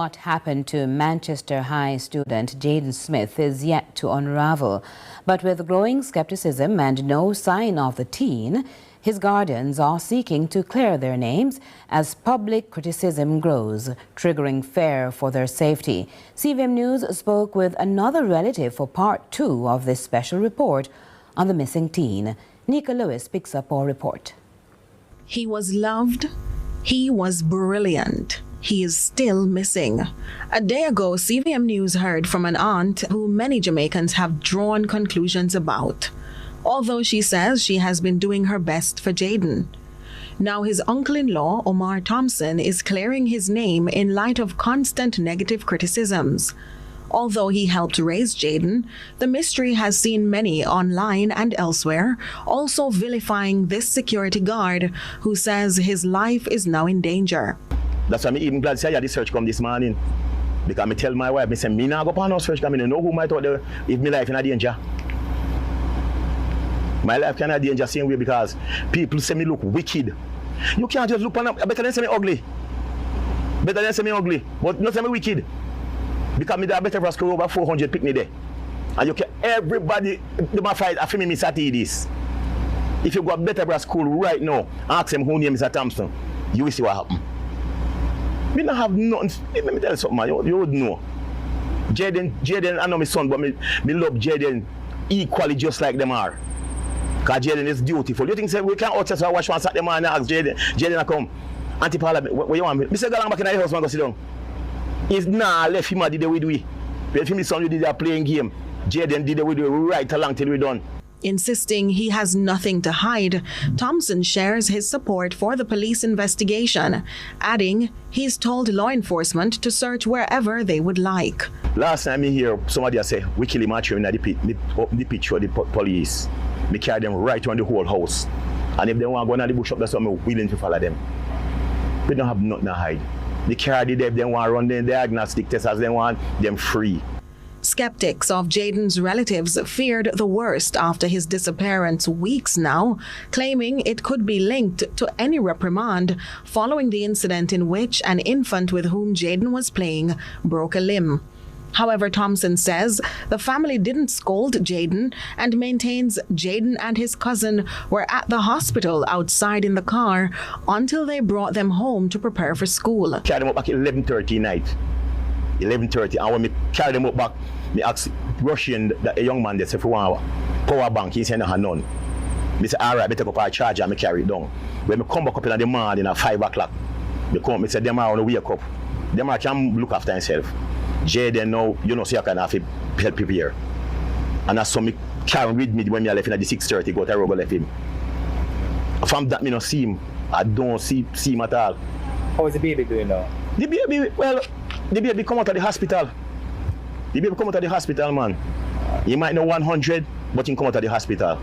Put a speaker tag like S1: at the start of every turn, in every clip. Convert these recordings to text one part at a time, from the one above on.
S1: What happened to Manchester High student Jaden Smith is yet to unravel. But with growing skepticism and no sign of the teen, his guardians are seeking to clear their names as public criticism grows, triggering fear for their safety. CVM News spoke with another relative for part 2 of this special report on the missing teen. Nika Lewis picks up our report.
S2: He was loved. He was brilliant. He is still missing. A day ago, CVM News heard from an aunt who many Jamaicans have drawn conclusions about, although she says she has been doing her best for Jaden. Now his uncle-in-law, Omar Thompson, is clearing his name in light of constant negative criticisms. Although he helped raise Jaden, the mystery has seen many online and elsewhere also vilifying this security guard who says his life is now in danger.
S3: That's why I'm even glad to say the search come this morning. Because I tell my wife, I say, me not go on no search because I don't know who might thought if my life in a danger. My life can be in danger same way because people say me look wicked. You can't just look on them. Better than say me ugly. Better than say me ugly. But not say me wicked. Because me da better for school over 400 picnic there. And you can everybody do my fight after me Mr. this. If you go better for school right now, ask them who name Mr. Thompson, you will see what happen. Me don't have nothing. Let me tell you something, man. You would know. Jaden, I know my son, but me love Jaden equally just like them are. Because Jaden is dutiful. You think say we can't outside watch one Saturday morning and ask Jaden to come? Auntie Paula, what you want me? Mr. Galang back in the house, man, go sit down. He's nah left him did the way do we. If him son you did a playing game, Jaden did the way do right along till we done.
S2: Insisting he has nothing to hide, Thompson shares his support for the police investigation, adding he's told law enforcement to search wherever they would like.
S3: Last time me hear somebody say, we kill him at you in the picture of the police. Me carry them right around the whole house. And if they want to go in the bush up, that's what I'm willing to follow them. We don't have nothing to hide. They carry them, they want to run the diagnostic tests as they want them free.
S2: Skeptics of Jaden's relatives feared the worst after his disappearance weeks now, claiming it could be linked to any reprimand following the incident in which an infant with whom Jaden was playing broke a limb. However, Thompson says the family didn't scold Jaden and maintains Jaden and his cousin were at the hospital outside in the car until they brought them home to prepare for school.
S3: Carry them up back at 11:30 night. 11:30, and when me carry them up back, me ask Russian, a young man, they say for 1 hour, power bank, he said no, none. Me say, all right, me take up our charger and me carry it down. When me come back up in the morning at 5 o'clock, me say, them are on the wake up. Them are can look after himself. Jaden now, you know, so you can have to help people here. And that's so me carry with me when me left in at the 6:30, go to Rogo left him. From that, me not see him. I don't see him at all.
S4: How is the baby doing now?
S3: The baby, well, the baby come out of the hospital. The baby come out of the hospital, man. He might know 100, but he come out of the hospital.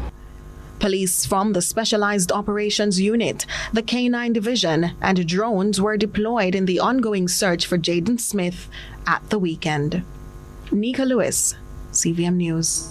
S2: Police from the Specialized Operations Unit, the K9 Division, and drones were deployed in the ongoing search for Jaden Smith at the weekend. Nika Lewis, CVM News.